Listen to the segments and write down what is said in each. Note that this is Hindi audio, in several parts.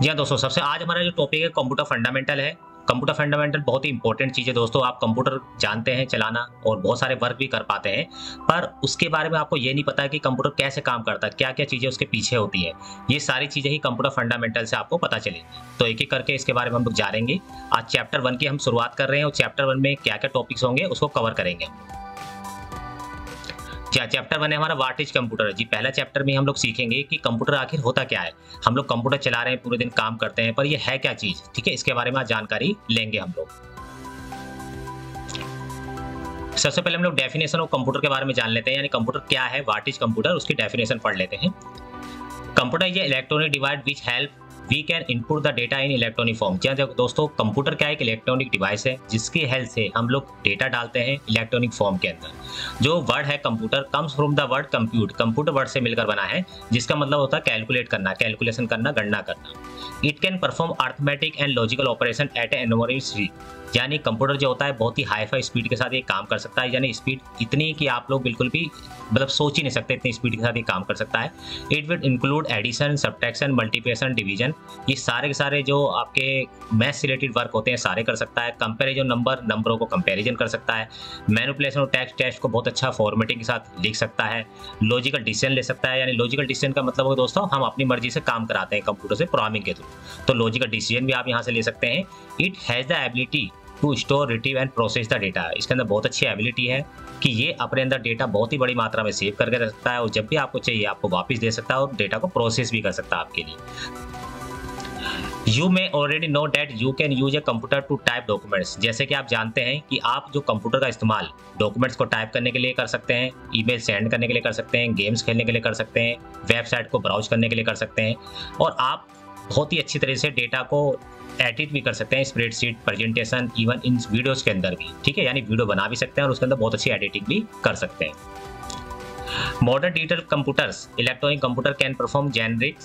जी हाँ दोस्तों, सबसे आज हमारा जो टॉपिक है कंप्यूटर फंडामेंटल है। कंप्यूटर फंडामेंटल बहुत ही इंपॉर्टेंट चीज़ है दोस्तों। आप कंप्यूटर जानते हैं चलाना और बहुत सारे वर्क भी कर पाते हैं, पर उसके बारे में आपको ये नहीं पता है कि कंप्यूटर कैसे काम करता है, क्या क्या चीज़ें उसके पीछे होती हैं। ये सारी चीज़ें ही कंप्यूटर फंडामेंटल से आपको पता चलेंगी। तो एक एक करके इसके बारे में हम लोग जानेंगे। आज चैप्टर 1 की हम शुरुआत कर रहे हैं और चैप्टर 1 में क्या क्या टॉपिक्स होंगे उसको कवर करेंगे। चैप्टर 1 है हमारा व्हाट इज कंप्यूटर। जी पहला चैप्टर में हम लोग सीखेंगे कि कंप्यूटर आखिर होता क्या है। हम लोग कंप्यूटर चला रहे हैं, पूरे दिन काम करते हैं, पर ये है क्या चीज, ठीक है, इसके बारे में आज जानकारी लेंगे हम लोग। सबसे पहले हम लोग डेफिनेशन ऑफ कंप्यूटर के बारे में जान लेते हैं, यानी कंप्यूटर क्या है, व्हाट इज कंप्यूटर, उसकी डेफिनेशन पढ़ लेते हैं। Computer is electronic device which help we can input the data in electronic form. जी दोस्तों, कंप्यूटर क्या एक इलेक्ट्रॉनिक डिवाइस है जिसकी हेल्प से हम लोग डेटा डालते हैं इलेक्ट्रॉनिक फॉर्म के अंदर। जो वर्ड है computer comes from the word compute, computer word से मिलकर बना है, जिसका मतलब होता है कैलकुलेट करना, कैलकुलेशन करना, गणना करना। It can perform arithmetic and logical operation at enormous speed, यानी कंप्यूटर जो होता है बहुत ही हाई फाई स्पीड के साथ ये काम कर सकता है, यानी स्पीड इतनी कि आप लोग बिल्कुल भी मतलब सोच ही नहीं सकते इतनी स्पीड के साथ ये काम कर सकता है। It will include addition, subtraction, multiplication, division, ये सारे के सारे जो आपके मैथ से रिलेटेड वर्क होते हैं सारे कर सकता है। कंपैरिजन नंबरों को कंपैरिजन कर सकता है। मैनिपुलेशन और टेक्स्ट को बहुत अच्छा फॉर्मेटिंग के साथ लिख सकता है। लॉजिकल डिसीजन ले सकता है, यानी लॉजिकल डिसीजन का मतलब है दोस्तों हम अपनी मर्जी से काम कराते हैं कंप्यूटर से प्रोग्रामिंग के थ्रू, तो लॉजिकल डिसीजन भी आप यहाँ से ले सकते हैं। It has the ability to store, retrieve and process the data, इसके अंदर बहुत अच्छी एबिलिटी है कि ये अपने अंदर डेटा बहुत ही बड़ी मात्रा में सेव करके रख सकता है और जब भी आपको चाहिए आपको वापस दे सकता है और डेटा को प्रोसेस भी कर सकता है आपके लिए। You may already know that you can use a computer to type documents, जैसे कि आप जानते हैं कि आप जो कंप्यूटर का इस्तेमाल डॉक्यूमेंट्स को टाइप करने के लिए कर सकते हैं, ईमेल सेंड करने के लिए कर सकते हैं, गेम्स खेलने के लिए कर सकते हैं, वेबसाइट को ब्राउज करने के लिए कर सकते हैं, और आप बहुत ही अच्छी तरह से डेटा को एडिट भी कर सकते हैं, spreadsheet, presentation, even in videos के अंदर भी, ठीक है, यानी वीडियो बना भी सकते हैं और उसके अंदर बहुत अच्छी एडिटिंग भी कर सकते हैं। Modern digital computers, electronic computer can perform generic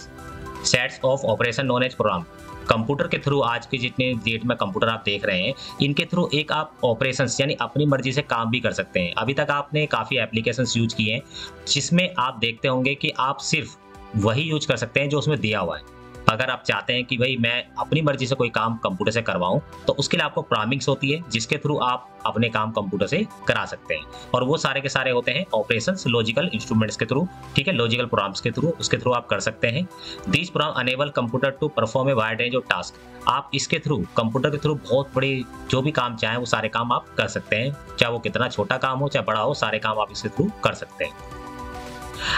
sets of operation known as program. Computer के थ्रू आज के जितने डेट में कंप्यूटर आप देख रहे हैं, इनके थ्रू एक आप ऑपरेशंस यानी अपनी मर्जी से काम भी कर सकते हैं। अभी तक आपने काफ़ी एप्लीकेशंस यूज किए हैं जिसमें आप देखते होंगे कि आप सिर्फ वही यूज कर सकते हैं जो उसमें दिया हुआ है। अगर आप चाहते हैं कि भाई मैं अपनी मर्जी से कोई काम कंप्यूटर से करवाऊं, तो उसके लिए आपको प्रोग्रामिंग्स होती है जिसके थ्रू आप अपने काम कंप्यूटर से करा सकते हैं, और वो सारे के सारे होते हैं ऑपरेशंस लॉजिकल इंस्ट्रूमेंट्स के थ्रू, ठीक है, लॉजिकल प्रोग्राम्स के थ्रू, उसके थ्रू आप कर सकते हैं। This program enable computer to perform a wide range of task, आप इसके थ्रू कंप्यूटर के थ्रू बहुत बड़े जो भी काम चाहें वो सारे काम आप कर सकते हैं, चाहे वो कितना छोटा काम हो चाहे बड़ा हो, सारे काम आप इसके थ्रू कर सकते हैं।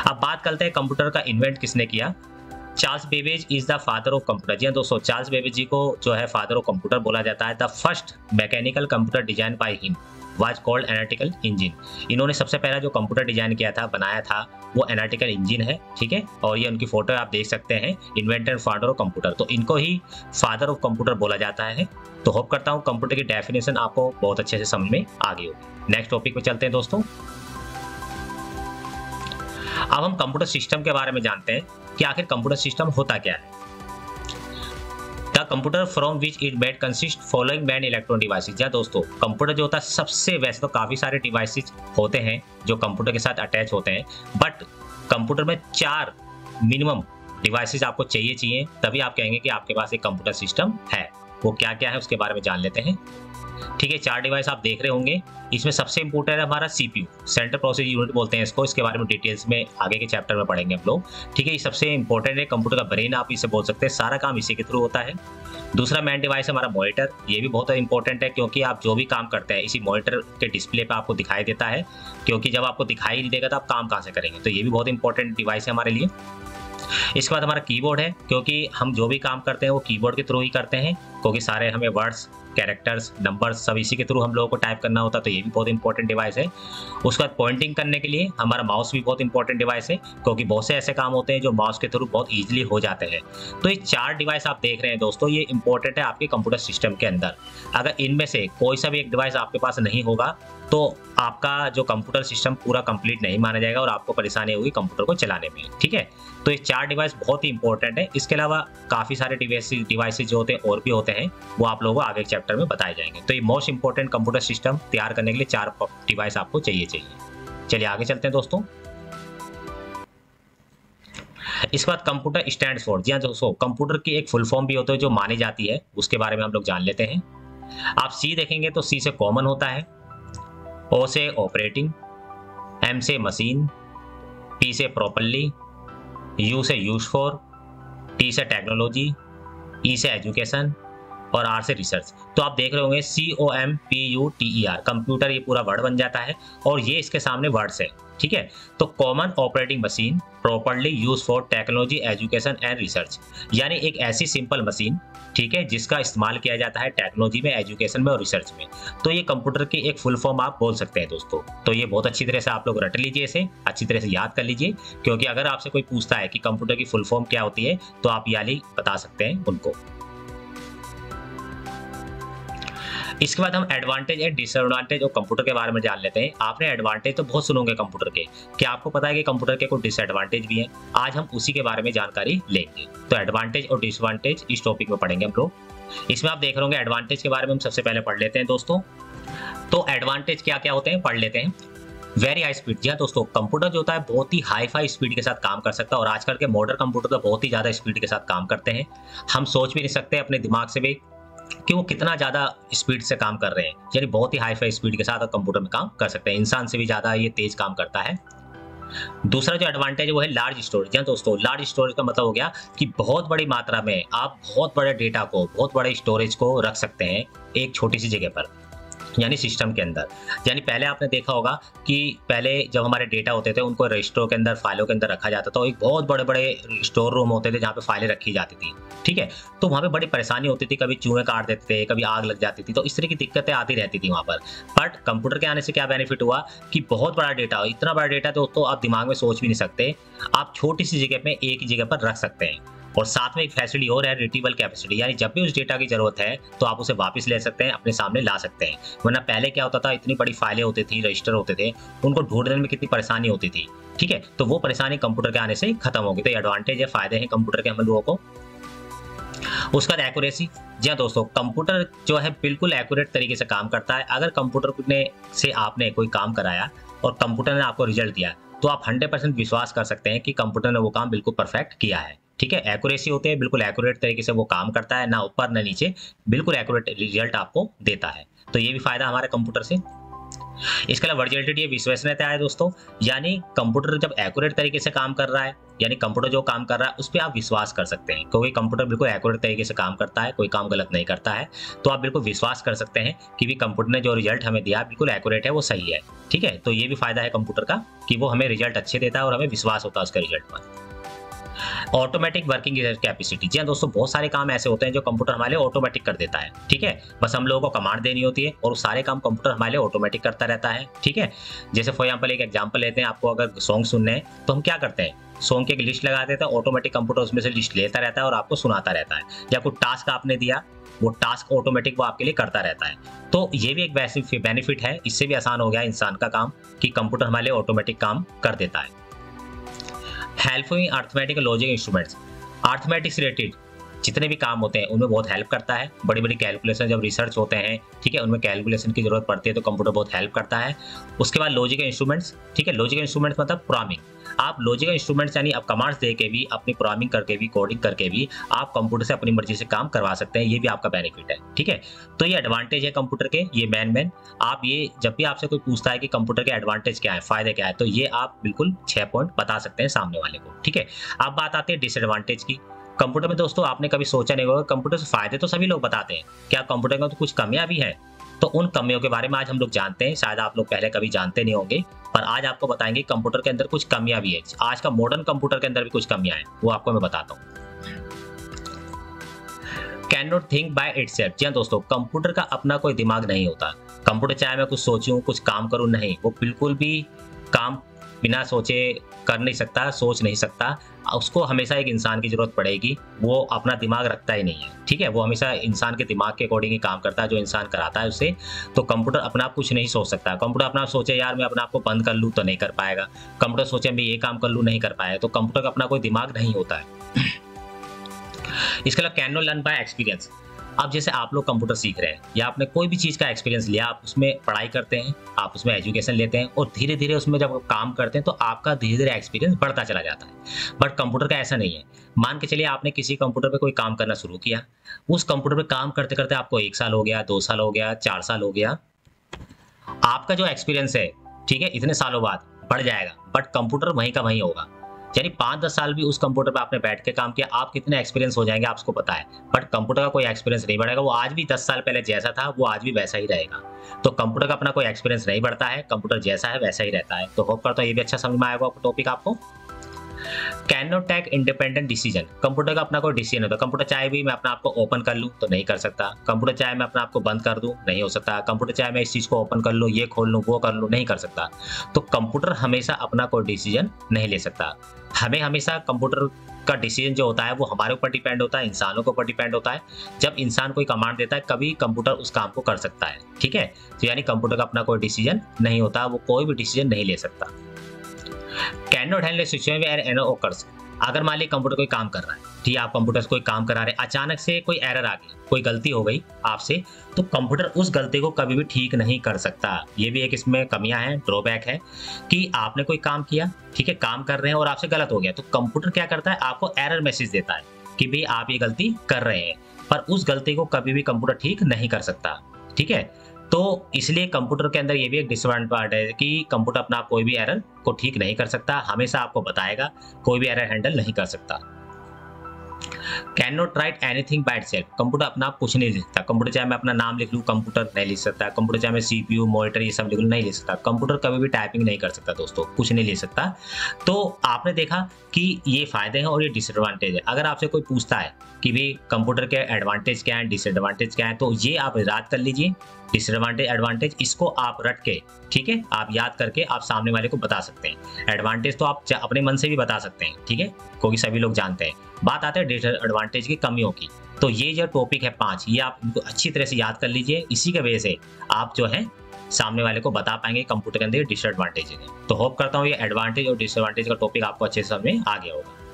अब बात करते हैं कंप्यूटर का इन्वेंट किसने किया। Charles Babbage is the father of computer. जी हाँ दोस्तों, चार्ल्स बेबेज जी को जो है फादर ऑफ कंप्यूटर बोला जाता है। The first mechanical computer design by him was called analytical engine. इन्होंने सबसे पहला जो कंप्यूटर डिजाइन किया था, बनाया था, वो एनालिटिकल इंजन है, ठीक है, और ये उनकी फोटो आप देख सकते हैं, इन्वेंटर फादर ऑफ कंप्यूटर, तो इनको ही फादर ऑफ कंप्यूटर बोला जाता है। तो होप करता हूँ कंप्यूटर की डेफिनेशन आपको बहुत अच्छे से समझ में आ गई होगी। नेक्स्ट टॉपिक पे चलते हैं दोस्तों। अब हम कंप्यूटर सिस्टम के बारे में जानते हैं कि आखिर कंप्यूटर सिस्टम होता क्या है। The computer from which it made consist following man electronic devices. या दोस्तों, कंप्यूटर जो होता है सबसे, वैसे तो काफ़ी सारे डिवाइसेज होते हैं जो कंप्यूटर के साथ अटैच होते हैं, बट कंप्यूटर में 4 मिनिमम डिवाइसेज आपको चाहिए, तभी आप कहेंगे कि आपके पास एक कंप्यूटर सिस्टम है। वो क्या क्या है उसके बारे में जान लेते हैं, ठीक है। 4 डिवाइस आप देख रहे होंगे, इसमें सबसे इंपॉर्टेंट है हमारा सीपीयू, सेंट्रल प्रोसेस यूनिट बोलते हैं इसको, इसके बारे में डिटेल्स में आगे के चैप्टर में पढ़ेंगे हम लोग, ठीक है। ये सबसे इंपॉर्टेंट है, कंप्यूटर का ब्रेन आप इसे बोल सकते हैं, सारा काम इसी के थ्रू होता है। दूसरा मेन डिवाइस है हमारा मॉनिटर, ये भी बहुत इंपॉर्टेंट है क्योंकि आप जो भी काम करते हैं इसी मॉनिटर के डिस्प्ले पे आपको दिखाई देता है, क्योंकि जब आपको दिखाई नहीं देगा तो आप काम कहाँ से करेंगे, तो ये भी बहुत इंपॉर्टेंट डिवाइस है हमारे लिए। इसके बाद हमारा कीबोर्ड है, क्योंकि हम जो भी काम करते हैं वो कीबोर्ड के थ्रू ही करते हैं, क्योंकि सारे हमें वर्ड्स, कैरेक्टर्स, नंबर्स सब इसी के थ्रू हम लोगों को टाइप करना होता है, तो ये भी बहुत इंपॉर्टेंट डिवाइस है। उसके बाद पॉइंटिंग करने के लिए हमारा माउस भी बहुत इंपॉर्टेंट डिवाइस है, क्योंकि बहुत से ऐसे काम होते हैं जो माउस के थ्रू बहुत ईजिली हो जाते हैं। तो ये 4 डिवाइस आप देख रहे हैं दोस्तों, ये इंपॉर्टेंट है आपके कंप्यूटर सिस्टम के अंदर। अगर इनमें से कोई सा भी एक डिवाइस आपके पास नहीं होगा तो आपका जो कंप्यूटर सिस्टम पूरा कंप्लीट नहीं माना जाएगा और आपको परेशानी होगी कंप्यूटर को चलाने में, ठीक है। तो ये 4 डिवाइस बहुत ही इंपॉर्टेंट है। इसके अलावा काफ़ी सारे डिवाइसेज जो होते हैं और भी होते हैं, वो आप लोगों को आगे चैप्टर में बताए जाएंगे। तो ये मोस्ट इंपॉर्टेंट कंप्यूटर सिस्टम तैयार करने के लिए 4 डिवाइस आपको चाहिए। चलिए आगे चलते हैं दोस्तों। इसके बाद कंप्यूटर स्टैंड्स फॉर, जी हाँ दोस्तों, कंप्यूटर की एक फुल फॉर्म भी होती है जो मानी जाती है, उसके बारे में हम लोग जान लेते हैं। आप सी देखेंगे तो सी से कॉमन होता है, ओ से ऑपरेटिंग, एम से मशीन, पी से प्रॉपरली, यू से यूज फॉर, टी से टेक्नोलॉजी, ई से एजुकेशन और आर से रिसर्च। तो आप देख रहे होंगे COMPUTER, कंप्यूटर ये पूरा वर्ड बन जाता है और ये इसके सामने वर्ड्स है, ठीक है। तो common operating machine, properly use for technology, education and research, यानी एक ऐसी सिंपल मशीन, ठीक है, जिसका इस्तेमाल किया जाता है टेक्नोलॉजी में, एजुकेशन में और रिसर्च में। तो ये कंप्यूटर की एक फुल फॉर्म आप बोल सकते हैं दोस्तों। तो ये बहुत अच्छी तरह से आप लोग रट लीजिए, इसे अच्छी तरह से याद कर लीजिए, क्योंकि अगर आपसे कोई पूछता है कि कंप्यूटर की फुल फॉर्म क्या होती है तो आप याली बता सकते हैं उनको। इसके बाद हम एडवांटेज एंड डिसएडवांटेज और कंप्यूटर के बारे में जान लेते हैं। आपने एडवांटेज तो बहुत सुनोगे कंप्यूटर के, क्या आपको पता है कि कंप्यूटर के कुछ डिसएडवांटेज भी हैं? आज हम उसी के बारे में जानकारी लेंगे। तो एडवांटेज और डिसएडवांटेज इस टॉपिक में पढ़ेंगे हम लोग। इसमें आप देख रहे होंगे एडवांटेज के बारे में हम सबसे पहले पढ़ लेते हैं दोस्तों। तो एडवांटेज क्या क्या होते हैं पढ़ लेते हैं। वेरी हाई स्पीड, जी हाँ दोस्तों, कंप्यूटर जो होता है बहुत ही हाई फाई स्पीड के साथ काम कर सकता है और आजकल के मॉडर्न कंप्यूटर तो बहुत ही ज्यादा स्पीड के साथ काम करते हैं। हम सोच भी नहीं सकते अपने दिमाग से भी कि वो कितना ज़्यादा स्पीड से काम कर रहे हैं, यानी बहुत ही हाई फाई स्पीड के साथ कंप्यूटर में काम कर सकते हैं। इंसान से भी ज़्यादा ये तेज काम करता है। दूसरा जो एडवांटेज है वो है लार्ज स्टोरेज। दोस्तों, लार्ज स्टोरेज का मतलब हो गया कि बहुत बड़ी मात्रा में आप बहुत बड़े डेटा को, बहुत बड़े स्टोरेज को रख सकते हैं एक छोटी सी जगह पर, यानी सिस्टम के अंदर। यानी पहले आपने देखा होगा कि पहले जब हमारे डेटा होते थे उनको रजिस्टरों के अंदर, फाइलों के अंदर रखा जाता था। एक बहुत बड़े बड़े स्टोर रूम होते थे जहाँ पे फाइलें रखी जाती थी, ठीक है। तो वहाँ पे बड़ी परेशानी होती थी, कभी चूहे काट देते थे, कभी आग लग जाती थी, तो इस तरह की दिक्कतें आती रहती थी वहाँ पर। बट कंप्यूटर के आने से क्या बेनिफिट हुआ कि बहुत बड़ा डेटा, इतना बड़ा डेटा दोस्तों आप दिमाग में सोच भी नहीं सकते, आप छोटी सी जगह में एक ही जगह पर रख सकते हैं। और साथ में एक फैसिलिटी और है, रिट्रीवल कैपेसिटी, यानी जब भी उस डेटा की जरूरत है तो आप उसे वापस ले सकते हैं, अपने सामने ला सकते हैं। वरना पहले क्या होता था, इतनी बड़ी फाइलें होती थी, रजिस्टर होते थे, उनको ढूंढने में कितनी परेशानी होती थी, ठीक है। तो वो परेशानी कंप्यूटर के आने से खत्म होगी। तो एडवांटेज है, फायदे हैं कंप्यूटर के हम लोगों को। उसका एक्यूरेसी, जी हाँ दोस्तों, कंप्यूटर जो है बिल्कुल एक्यूरेट तरीके से काम करता है। अगर कंप्यूटर ने से आपने कोई काम कराया और कंप्यूटर ने आपको रिजल्ट दिया तो आप 100% विश्वास कर सकते हैं कि कंप्यूटर ने वो काम बिल्कुल परफेक्ट किया है, ठीक है। एक्यूरेसी होती है, बिल्कुल एक्यूरेट तरीके से वो काम करता है, ना ऊपर ना नीचे, बिल्कुल एक्यूरेट रिजल्ट आपको देता है। तो ये भी फायदा हमारे कंप्यूटर से। इसके अलावा वर्जिलिटी, विश्वसनीयता है दोस्तों, यानी कंप्यूटर जब एक्यूरेट तरीके से काम कर रहा है, यानी कंप्यूटर जो काम कर रहा है उस पर आप विश्वास कर सकते हैं, क्योंकि कंप्यूटर बिल्कुल एक्यूरेट तरीके से काम करता है, कोई काम गलत नहीं करता है। तो आप बिल्कुल विश्वास कर सकते हैं कि भी कंप्यूटर ने जो रिजल्ट हमें दिया बिल्कुल एक्यूरेट है, वो सही है, ठीक है। तो ये भी फायदा है कंप्यूटर का कि वो हमें रिजल्ट अच्छे देता है और हमें विश्वास होता है उसके रिजल्ट पर। ऑटोमेटिक वर्किंग कैपेसिटी, जी हाँ दोस्तों, बहुत सारे काम ऐसे होते हैं जो कंप्यूटर हमारे लिए ऑटोमेटिक कर देता है, ठीक है। बस हम लोगों को कमांड देनी होती है और सारे काम कंप्यूटर हमारे लिए ऑटोमेटिक करता रहता है, ठीक है। जैसे फॉर एग्जांपल एक एग्जांपल लेते हैं, आपको अगर सॉन्ग सुनने हैं तो हम क्या करते हैं, सॉन्ग की एक लिस्ट लगा देते हैं, ऑटोमेटिक कंप्यूटर उसमें से लिस्ट लेता रहता है और आपको सुनाता रहता है। या कोई टास्क आपने दिया, वो टास्क ऑटोमेटिक वो आपके लिए करता रहता है। तो ये भी एक बेनिफिट है, इससे भी आसान हो गया इंसान का काम कि कंप्यूटर हमारे लिए ऑटोमेटिक काम कर देता है। Helpful arithmetic logic instruments, arithmetic से रिलेटेड जितने भी काम होते हैं उनमें बहुत हेल्प करता है। बड़ी बड़ी कैलकुलेशन जब रिसर्च होते हैं, ठीक है, उनमें कैलकुलेशन की जरूरत पड़ती है तो कंप्यूटर बहुत हेल्प करता है। उसके बाद लॉजिक इंस्ट्रूमेंट्स, ठीक है, लॉजिक इंस्ट्रूमेंट्स मतलब प्रोग्रामिंग। आप लॉजिक इंस्ट्रूमेंट्स यानी आप कमांड्स दे के भी, अपनी प्रोग्रामिंग करके भी, कोडिंग करके भी आप कंप्यूटर से अपनी मर्जी से काम करवा सकते हैं। ये भी आपका बेनिफिट है, ठीक है। तो ये एडवांटेज है कंप्यूटर के, ये मेन आप ये जब भी आपसे कोई पूछता है कि कंप्यूटर के एडवांटेज क्या है, फायदे क्या है, तो ये आप बिल्कुल 6 पॉइंट बता सकते हैं सामने वाले को, ठीक है। अब बात आती है डिसएडवांटेज की। कंप्यूटर में दोस्तों आपने कभी सोचा नहीं होगा, कंप्यूटर से फायदे तो सभी लोग बताते हैं, क्या कंप्यूटर में तो कुछ कमियां भी हैं? तो उन कमियों के बारे में आज हम लोग जानते हैं। शायद आप लोग पहले कभी जानते नहीं होंगे, पर आज आपको बताएंगे कंप्यूटर के अंदर कुछ कमियां भी है। आज का मॉडर्न कंप्यूटर के अंदर भी कुछ कमियां हैं, वो आपको मैं बताता हूँ। Can not think by itself, जी हाँ दोस्तों, कंप्यूटर का अपना कोई दिमाग नहीं होता। कंप्यूटर चाहे मैं कुछ सोचूं, कुछ काम करूं, नहीं, वो बिल्कुल भी काम बिना सोचे कर नहीं सकता, सोच नहीं सकता। उसको हमेशा एक इंसान की जरूरत पड़ेगी, वो अपना दिमाग रखता ही नहीं है, ठीक है। वो हमेशा इंसान के दिमाग के अकॉर्डिंग ही काम करता है, जो इंसान कराता है उससे। तो कंप्यूटर अपना आप कुछ नहीं सोच सकता। कंप्यूटर अपना सोचे यार मैं अपना आपको बंद कर लूँ तो नहीं कर पाएगा, कंप्यूटर सोचे मैं ये काम कर लूँ, नहीं कर पाएगा। तो कंप्यूटर का अपना कोई दिमाग नहीं होता है। इसके अलावा can not learn by experience, अब जैसे आप लोग कंप्यूटर सीख रहे हैं या आपने कोई भी चीज़ का एक्सपीरियंस लिया, आप उसमें पढ़ाई करते हैं, आप उसमें एजुकेशन लेते हैं और धीरे धीरे उसमें जब आप काम करते हैं तो आपका धीरे धीरे एक्सपीरियंस बढ़ता चला जाता है। बट कंप्यूटर का ऐसा नहीं है। मान के चलिए आपने किसी कंप्यूटर पे कोई काम करना शुरू किया, उस कंप्यूटर पे काम करते करते आपको 1 साल हो गया, 2 साल हो गया, 4 साल हो गया, आपका जो एक्सपीरियंस है, ठीक है, इतने सालों बाद बढ़ जाएगा, बट कंप्यूटर वहीं का वहीं होगा। यानी 5-10 साल भी उस कंप्यूटर पे आपने बैठ के काम किया, आप कितने एक्सपीरियंस हो जाएंगे आपको पता है, बट कंप्यूटर का कोई एक्सपीरियंस नहीं बढ़ेगा। वो आज भी 10 साल पहले जैसा था वो आज भी वैसा ही रहेगा। तो कंप्यूटर का अपना कोई एक्सपीरियंस नहीं बढ़ता है, कंप्यूटर जैसा है वैसा ही रहता है। तो होप करता हूँ ये भी अच्छा समझ में आएगा टॉपिक आपको। Can not take independent decision, computer का अपना कोई डिसीजन होता है। कंप्यूटर चाहे भी मैं अपना आपको ओपन कर लूँ तो नहीं कर सकता, कंप्यूटर चाहे मैं अपना आपको बंद कर दूँ नहीं हो सकता, कंप्यूटर चाहे मैं इस चीज़ को ओपन कर लूँ, ये खोल लूँ, वो कर लूँ, नहीं कर सकता। तो कंप्यूटर हमेशा अपना कोई डिसीजन नहीं ले सकता। हमें हमेशा कंप्यूटर का डिसीजन जो होता है वो हमारे ऊपर डिपेंड होता है, इंसानों के ऊपर डिपेंड होता है। जब इंसान कोई कमांड देता है कभी कंप्यूटर उस काम को कर सकता है, ठीक है। तो यानी कंप्यूटर का अपना कोई डिसीजन नहीं होता, वो कोई भी डिसीजन नहीं ले सकता। Can not handle situation where error occurs, अगर मान लीजिए कंप्यूटर कोई काम कर रहा है, ठीक है, आप कंप्यूटर से कोई काम करा रहे हैं, अचानक से कोई एरर आ गई, कोई गलती हो गई आपसे, तो कंप्यूटर उस गलती को कभी भी ठीक नहीं कर सकता। ये भी एक इसमें कमियां हैं, ड्रॉबैक है कि आपने कोई काम किया, ठीक है, काम कर रहे हैं और आपसे गलत हो गया, तो कंप्यूटर क्या करता है, आपको एरर मैसेज देता है कि भाई आप ये गलती कर रहे हैं, पर उस गलती को कभी भी कंप्यूटर ठीक नहीं कर सकता, ठीक है। तो इसलिए कंप्यूटर के अंदर ये भी एक डिसएडवांटेज है कि कंप्यूटर अपना कोई भी एरर को ठीक नहीं कर सकता, हमेशा आपको बताएगा, कोई भी एरर हैंडल नहीं कर सकता। Can not right anything by itself, computer अपना आप कुछ नहीं लिख सकता। कंप्यूटर चाहे मैं अपना नाम लिख लूँ, कंप्यूटर नहीं लिख सकता। कंप्यूटर चाहे मैं CPU मॉनिटर ये सब लिख लूँ, नहीं लिख सकता। कंप्यूटर कभी भी टाइपिंग नहीं कर सकता दोस्तों, कुछ नहीं लिख सकता। तो आपने देखा कि ये फायदे हैं और ये डिसएडवांटेज है। अगर आपसे कोई पूछता है कि भाई कंप्यूटर के एडवांटेज क्या है, डिसएडवांटेज क्या है, तो ये आप याद कर लीजिए, डिसएडवांटेज एडवांटेज, इसको आप रट के, ठीक है, आप याद करके आप सामने वाले को बता सकते हैं। एडवांटेज तो आप अपने मन से भी बता सकते हैं, ठीक है, क्योंकि सभी लोग जानते हैं। बात आते हैं डिसएडवांटेज की, कमियों की। तो ये जो टॉपिक है 5, ये आप इनको अच्छी तरह से याद कर लीजिए। इसी की वजह से आप जो है सामने वाले को बता पाएंगे कंप्यूटर के अंदर डिसएडवांटेज है। तो होप करता हूँ ये एडवांटेज और डिसएडवांटेज का टॉपिक आपको अच्छे से समझ में आ गया होगा।